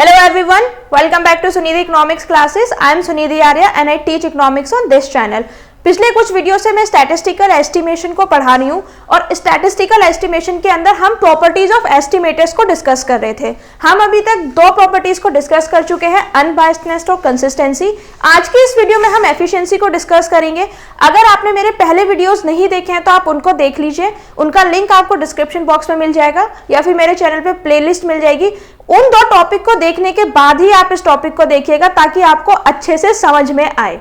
Hello everyone, welcome back to Sunidhi Economics classes. I am Sunidhi Arya and I teach economics on this channel. पिछले कुछ video से मैं statistical estimation को पढ़ा रही हूँ और स्टैटिस्टिकल एस्टिमेशन के अंदर हम प्रॉपर्टीज ऑफ एस्टिमेटर्स को डिस्कस कर रहे थे। हम अभी तक दो प्रॉपर्टीज को डिस्कस कर चुके हैं, अनबायस्डनेस और कंसिस्टेंसी। आज की इस वीडियो में हम एफिशिएंसी को डिस्कस करेंगे। अगर आपने मेरे पहले वीडियोस नहीं देखे हैं तो आप उनको देख लीजिए, उनका लिंक आपको डिस्क्रिप्शन बॉक्स में मिल जाएगा या फिर मेरे चैनल पे प्लेलिस्ट मिल जाएगी। उन दो टॉपिक को देखने के बाद ही आप इस टॉपिक को देखिएगा ताकि आपको अच्छे से समझ में आए।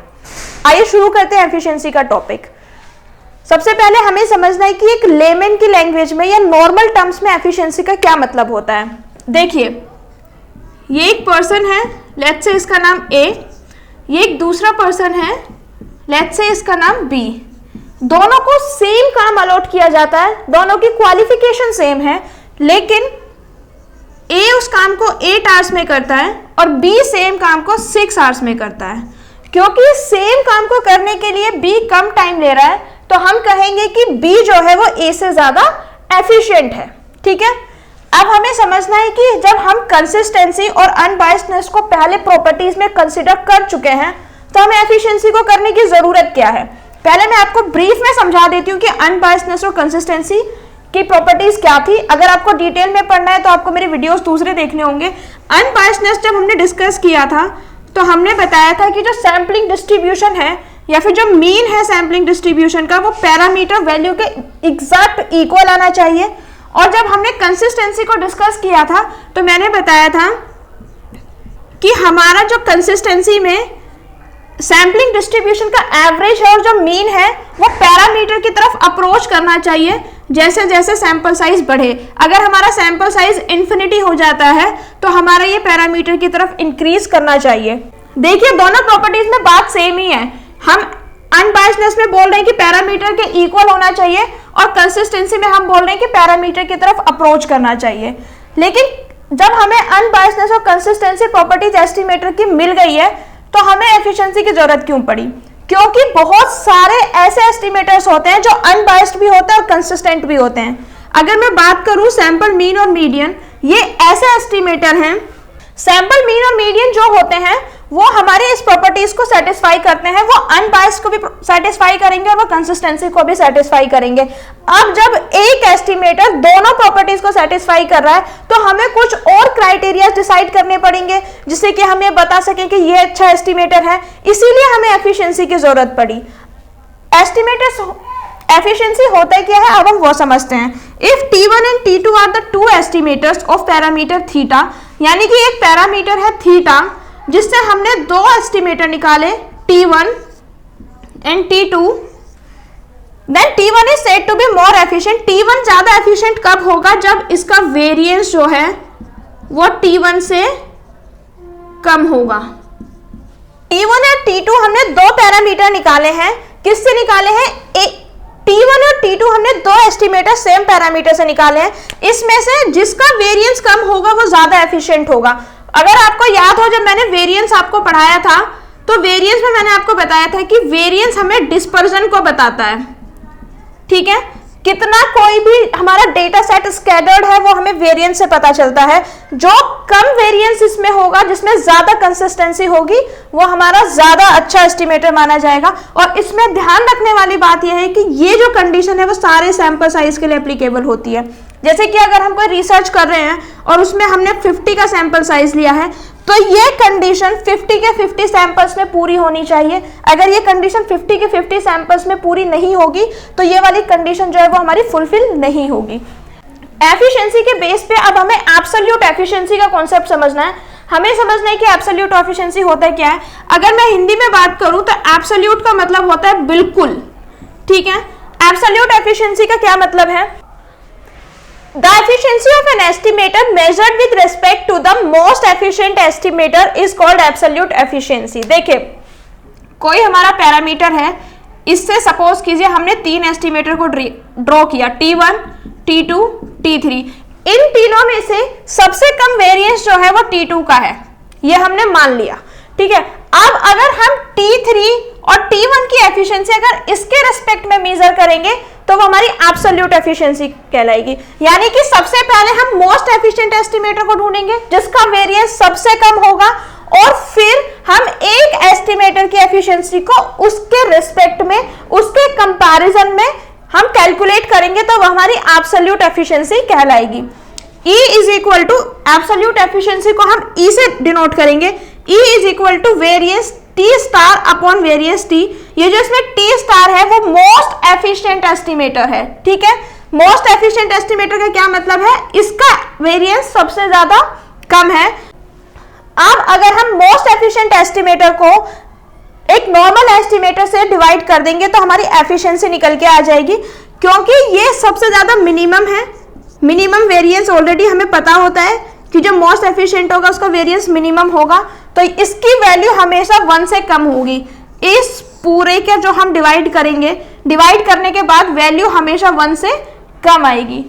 आइए शुरू करते हैं एफिशिएंसी का टॉपिक। सबसे पहले हमें समझना है कि एक लेमन की लैंग्वेज में या नॉर्मल टर्म्स में एफिशिएंसी का क्या मतलब होता है। देखिए, ये एक पर्सन है, लेट्स से इसका नाम ए, ये एक दूसरा पर्सन है, लेट्स से इसका नाम बी। दोनों को सेम काम अलॉट किया जाता है, दोनों की क्वालिफिकेशन सेम है, लेकिन ए उस काम को 8 आवर्स में करता है और बी सेम काम को 6 आवर्स में करता है। क्योंकि सेम काम को करने के लिए बी कम टाइम ले रहा है तो हम कहेंगे कि बी जो है वो ए से ज्यादा एफिशिएंट है। ठीक है, अब हमें समझना है कि जब हम कंसिस्टेंसी और अनबायस्डनेस को पहले प्रॉपर्टीज में कंसीडर कर चुके हैं तो हमें एफिशिएंसी को करने की जरूरत क्या है। पहले मैं आपको ब्रीफ में समझा देती हूँ कि अनबायस्डनेस और कंसिस्टेंसी की प्रॉपर्टीज क्या थी। अगर आपको डिटेल में पढ़ना है तो आपको मेरे वीडियोस दूसरे देखने होंगे। अनबायस्डनेस जब हमने डिस्कस किया था तो हमने बताया था कि जो सैम्पलिंग डिस्ट्रीब्यूशन है या फिर जो मीन है सैम्पलिंग डिस्ट्रीब्यूशन का, वो पैरामीटर वैल्यू के एग्जैक्ट इक्वल आना चाहिए। और जब हमने कंसिस्टेंसी को डिस्कस किया था तो मैंने बताया था कि हमारा जो कंसिस्टेंसी में सैम्पलिंग डिस्ट्रीब्यूशन का एवरेज है और जो मीन है वो पैरामीटर की तरफ अप्रोच करना चाहिए जैसे जैसे सैंपल साइज बढ़े। अगर हमारा सैंपल साइज इन्फिनिटी हो जाता है तो हमारा ये पैरामीटर की तरफ इंक्रीज करना चाहिए। देखिए, दोनों प्रॉपर्टीज में बात सेम ही है। हम अनबायस्डनेस में बोल रहे हैं कि पैरामीटर के इक्वल होना चाहिए और कंसिस्टेंसी में हम बोल रहे हैं कि पैरामीटर की तरफ अप्रोच करना चाहिए। लेकिन जब हमें अनबायस्डनेस और कंसिस्टेंसी प्रॉपर्टीज एस्टिमेटर की मिल गई है तो हमें एफिशिएंसी की जरूरत क्यों पड़ी? क्योंकि बहुत सारे ऐसे एस्टिमेटर्स होते हैं जो अनबायस्ड भी होते हैं और कंसिस्टेंट भी होते हैं। अगर मैं बात करूं सैंपल मीन और मीडियन, ये ऐसे एस्टिमेटर हैं। सैंपल मीन और मीडियन जो होते हैं वो हमारे इस प्रॉपर्टीज को सेटिस्फाई करते हैं, वो अनबायस्ड को भी सेटिस्फाई करेंगे और वो कंसिस्टेंसी को भी सेटिस्फाई करेंगे। अब जब एक एस्टिमेटर दोनों प्रॉपर्टीज को सेटिस्फाई कर रहा है तो हमें कुछ और क्राइटेरिया डिसाइड करने पड़ेंगे जिससे कि हम ये बता सकें कि ये अच्छा एस्टिमेटर है। इसीलिए हमें एफिशिएंसी की जरूरत पड़ी। एस्टिमेटर्स एफिशिएंसी होता क्या है अब हम वो समझते हैं। If T1 and T2 are the two estimators of parameter theta, यानी कि एक पैरामीटर है थीटा जिससे हमने दो एस्टिमेटर निकाले T1 and T2, then T1 is said to be more efficient. T1 ज्यादा एफिशिएंट कब होगा? जब इसका वेरिएंस जो है वो T1 से कम होगा। T1 और T2 हमने दो पैरामीटर निकाले हैं। किससे निकाले हैं? T1 और T2 हमने दो एस्टिमेटर सेम पैरामीटर से निकाले हैं। इसमें से जिसका वेरिएंस कम होगा वो ज्यादा एफिशिएंट होगा। अगर आपको याद हो, जब मैंने वेरिएंस आपको पढ़ाया था तो वेरिएंस में मैंने आपको बताया था कि वेरिएंस हमें डिस्पर्जन को बताता है। ठीक है, कितना कोई भी हमारा डेटा सेट स्कैटर्ड है वो हमें वेरिएंस से पता चलता है। जो कम वेरिएंस इसमें होगा, जिसमें ज्यादा कंसिस्टेंसी होगी, वो हमारा ज्यादा अच्छा एस्टिमेटर माना जाएगा। और इसमें ध्यान रखने वाली बात यह है कि ये जो कंडीशन है वो सारे सैंपल साइज के लिए एप्लीकेबल होती है। जैसे कि अगर हम कोई रिसर्च कर रहे हैं और उसमें हमने 50 का सैंपल साइज लिया है तो ये कंडीशन 50 के 50 सैंपल्स में पूरी होनी चाहिए। अगर ये कंडीशन 50 के 50 सैंपल्स में पूरी नहीं होगी तो ये वाली कंडीशन जो है वो हमारी फुलफिल नहीं होगी। एफिशिएंसी के बेस पे अब हमें एब्सोल्यूट एफिशिएंसी का कॉन्सेप्ट समझना है। हमें समझना है कि एब्सोल्यूट एफिशिएंसी होता है क्या है। अगर मैं हिंदी में बात करूं तो एब्सोल्यूट का मतलब होता है बिल्कुल। ठीक है, एब्सोल्यूट एफिशिएंसी का क्या मतलब है? The efficiency of an estimator measured with respect to the most efficient estimator is called absolute efficiency। देखिए, कोई हमारा पैरामीटर है, इससे सपोज कीजिए हमने तीन एस्टिमेटर को ड्रॉ किया, T1, T2, T3। इन तीनों में से सबसे कम वेरिएंस जो है वो T2 का है, ये हमने मान लिया। ठीक है, अब अगर हम T3 और T1 की एफिशिएंसी अगर इसके रेस्पेक्ट में मेजर करेंगे तो वो हमारी एब्सोल्यूट एफिशिएंसी कहलाएगी। यानी कि सबसे पहले हम मोस्ट एफिशिएंट एस्टिमेटर को ढूंढेंगे जिसका वेरिएंस सबसे कम होगा, और फिर हम एक एस्टिमेटर की एफिशिएंसी को उसके रिस्पेक्ट में, उसके कंपैरिजन में हम कैलकुलेट करेंगे, तो वो हमारी एब्सोल्यूट एफिशिएंसी कहलाएगी। E is equal to absolute efficiency को हम E से डिनोट करेंगे। E is equal to variance T star upon variance T। ये जो इसमें T स्टार है वो मोस्ट एफिशिएंट एस्टिमेटर है, ठीक है। मोस्ट एफिशिएंट एस्टिमेटर का क्या मतलब है, इसका वेरिएंस सबसे ज्यादा कम है। अब अगर हम मोस्ट एफिशिएंट एस्टिमेटर को एक नॉर्मल एस्टिमेटर से डिवाइड कर देंगे तो हमारी एफिशिएंसी निकल के आ जाएगी, क्योंकि ये सबसे ज्यादा मिनिमम है। मिनिमम वेरिएंस ऑलरेडी हमें पता होता है कि जो मोस्ट एफिशिएंट होगा उसका वेरिएंस मिनिमम होगा, तो इसकी वैल्यू हमेशा 1 से कम होगी। इस पूरे के जो हम डिवाइड करेंगे, डिवाइड करने के बाद वैल्यू हमेशा 1 से कम आएगी।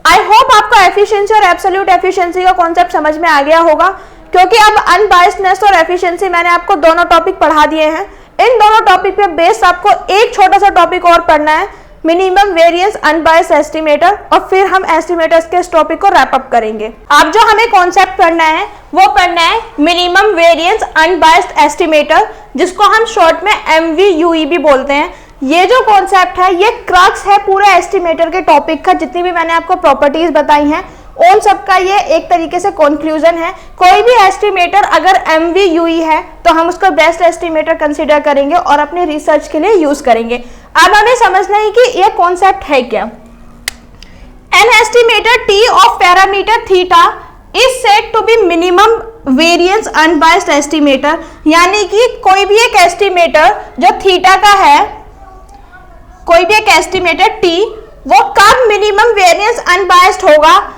आई होप आपको एफिशिएंसी और एब्सोल्यूट एफिशिएंसी का कॉन्सेप्ट समझ में आ गया होगा, क्योंकि अब अनबायस्डनेस और एफिशिएंसी मैंने आपको दोनों टॉपिक पढ़ा दिए हैं। इन दोनों टॉपिक पे बेस्ड आपको एक छोटा सा टॉपिक और पढ़ना है, मिनिमम वेरिएंस अनबायस्ड एस्टिमेटर, और फिर हम एस्टिमेटर्स के इस टॉपिक को रैप अप करेंगे। अब जो हमें कॉन्सेप्ट पढ़ना है वो पढ़ना है मिनिमम वेरिएंस अनबायस्ड एस्टिमेटर, जिसको हम शॉर्ट में MVUE भी बोलते हैं। ये जो कॉन्सेप्ट है ये क्रक्स है पूरे एस्टिमेटर के टॉपिक का। जितनी भी मैंने आपको प्रॉपर्टीज बताई हैं उन सबका ये एक तरीके से कंक्लूजन है। कोई भी एस्टिमेटर अगर MVUE है तो हम उसको बेस्ट एस्टिमेटर कंसीडर करेंगे और अपने रिसर्च के लिए यूज करेंगे। अब हमें समझना है कि ये कॉन्सेप्ट है क्या। An estimator T of parameter theta is said to be minimum variance unbiased estimator, यानी कि कोई भी एक एस्टिमेटर जो थीटा का है, कोई भी एक एस्टिमेटर T वो कब मिनिमम वेरिएंस अनबायस्ड होगा,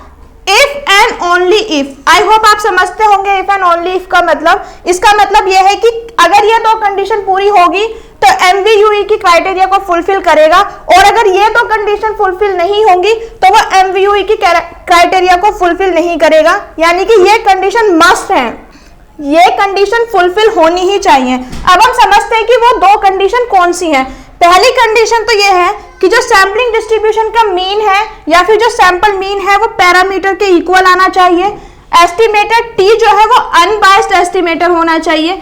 if and only if. I hope आप समझते होंगे इफ एंड ओनली इफ का मतलब। इसका मतलब यह है कि अगर ये दो कंडीशन पूरी होगी तो MVUE की क्राइटेरिया को फुलफिल करेगा, और अगर ये दो कंडीशन फुलफिल नहीं होंगी तो वो MVUE की क्राइटेरिया को फुलफिल नहीं करेगा। यानी कि ये कंडीशन मस्ट है, ये कंडीशन फुलफिल होनी ही चाहिए। अब हम समझते हैं कि वो दो कंडीशन कौन सी हैं। पहली कंडीशन तो ये है कि जो सैम्पलिंग डिस्ट्रीब्यूशन का मीन है या फिर जो सैंपल मीन है वो पैरामीटर के इक्वल आना चाहिए। एस्टिमेटर T जो है वो अनबायस्ड एस्टिमेटर होना चाहिए।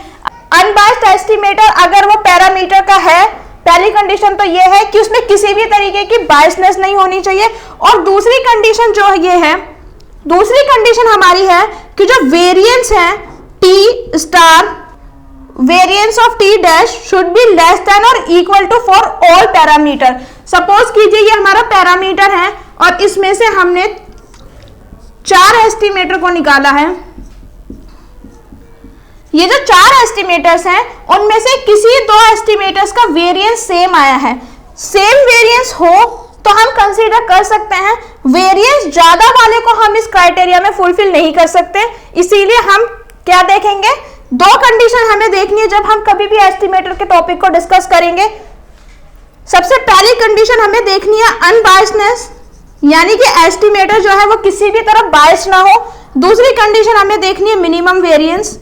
अनबायस्ड एस्टिमेटर अगर वो पैरामीटर का है, पहली कंडीशन तो ये है कि उसमें किसी भी तरीके की बायसनेस नहीं होनी चाहिए। और दूसरी कंडीशन जो ये है, दूसरी कंडीशन हमारी है कि जो वेरिएंस है T star, variance of T dash should be less than और equal to for all parameter. Suppose कीजिए ये हमारा पैरामीटर है और इसमें से हमने 4 एस्टिमेटर को निकाला है। ये जो 4 एस्टिमेटर्स हैं उनमें से किसी 2 एस्टिमेटर्स का वेरिएंस सेम आया है। सेम वेरिएंस हो तो हम कंसीडर कर सकते हैं, वेरिएंस ज्यादा वाले को हम इस क्राइटेरिया में फुलफिल नहीं कर सकते। इसीलिए हम क्या देखेंगे, 2 कंडीशन हमें देखनी है जब हम कभी भी एस्टिमेटर के टॉपिक को डिस्कस करेंगे। सबसे पहली कंडीशन हमें देखनी है अनबायस्डनेस, यानी कि एस्टिमेटर जो है वो किसी भी तरफ बायस ना हो। दूसरी कंडीशन हमें देखनी है मिनिमम वेरिएंस।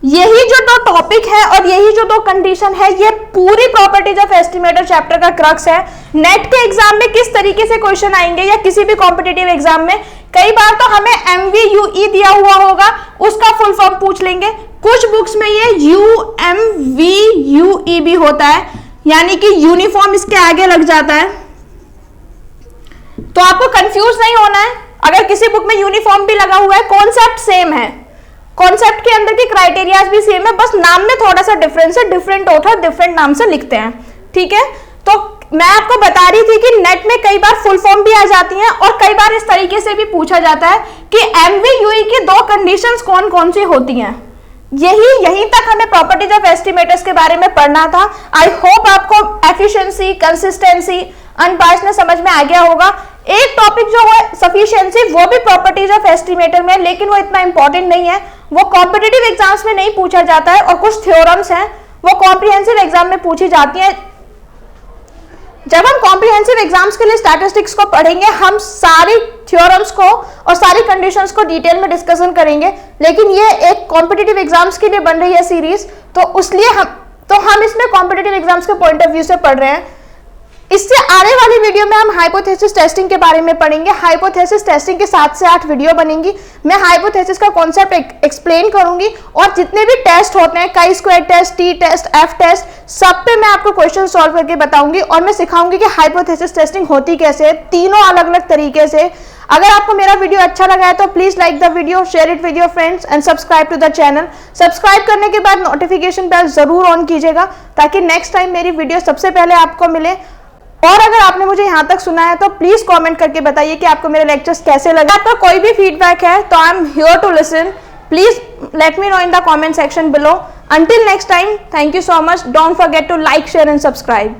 यही जो 2 टॉपिक है और यही जो 2 कंडीशन है, ये पूरी प्रॉपर्टीज ऑफ एस्टिमेटर चैप्टर का क्रक्स है। नेट के एग्जाम में किस तरीके से क्वेश्चन आएंगे या किसी भी कॉम्पिटिटिव एग्जाम में, कई बार तो हमें MVUE दिया हुआ होगा, उसका फुल फॉर्म पूछ लेंगे। कुछ बुक्स में ये UMVUE भी होता है, यानी कि यूनिफॉर्म इसके आगे लग जाता है। तो आपको कंफ्यूज नहीं होना है, अगर किसी बुक में यूनिफॉर्म भी लगा हुआ है, कॉन्सेप्ट सेम है, कॉन्सेप्ट के अंदर की क्राइटेरियाज भी सेम है, बस नाम में थोड़ा सा डिफरेंस है। डिफरेंट ऑथर डिफरेंट नाम से लिखते हैं, ठीक है। तो मैं आपको बता रही थी कि नेट में कई बार फुल फॉर्म भी आ जाती हैं और कई बार इस तरीके से भी पूछा जाता है कि MVUE की 2 कंडीशंस कौन कौन सी होती हैं। यहीं तक हमें प्रॉपर्टीज ऑफ एस्टिमेटर्स के बारे में पढ़ना था। आई होप आपको एफिशिएंसी, कंसिस्टेंसी, अनबायस्डनेस समझ में आ गया होगा। एक टॉपिक जो है सफिशिएंसी, वो भी प्रॉपर्टीज ऑफ एस्टिमेटर में, लेकिन वो इतना इंपॉर्टेंट नहीं है, वो कॉम्पिटिटिव एग्जाम्स में नहीं पूछा जाता है। और कुछ थ्योरम्स हैं वो कॉम्प्रिहेंसिव एग्जाम में पूछी जाती हैं। जब हम कॉम्प्रिहेंसिव एग्जाम्स के लिए स्टैटिस्टिक्स को पढ़ेंगे, हम सारी थ्योरम्स को और सारी कंडीशंस को डिटेल में डिस्कशन करेंगे, लेकिन ये एक कॉम्पिटिटिव एग्जाम्स के लिए बन रही है सीरीज, तो इसलिए हम इसमें कॉम्पिटिटिव एग्जाम्स के पॉइंट ऑफ व्यू से पढ़ रहे हैं। इससे आने वाली वीडियो में हम हाइपोथेसिस टेस्टिंग के बारे में पढ़ेंगे। हाइपोथेसिस टेस्टिंग के 7 से 8 वीडियो बनेंगी। मैं हाइपोथेसिस का कॉन्सेप्ट एक्सप्लेन करूंगी और जितने भी टेस्ट होते हैं, chi square test, T test, F test, सब पे मैं आपको क्वेश्चन सॉल्व करके बताऊंगी और मैं सिखाऊंगी कि हाइपोथेसिस टेस्टिंग होती कैसे है, तीनों अलग अलग तरीके से। अगर आपको मेरा वीडियो अच्छा लगा है तो please like the video, share it with your friends and subscribe to the channel. Subscribe करने के बाद नोटिफिकेशन बेल जरूर ऑन कीजिएगा ताकि नेक्स्ट टाइम मेरी वीडियो सबसे पहले आपको मिले। और अगर आपने मुझे यहाँ तक सुना है तो प्लीज कमेंट करके बताइए कि आपको मेरे लेक्चर्स कैसे लगे। आपका कोई भी फीडबैक है तो I am here to listen. Please let me know in the comment section below. Until next time, thank you so much. Don't forget to like, share and subscribe.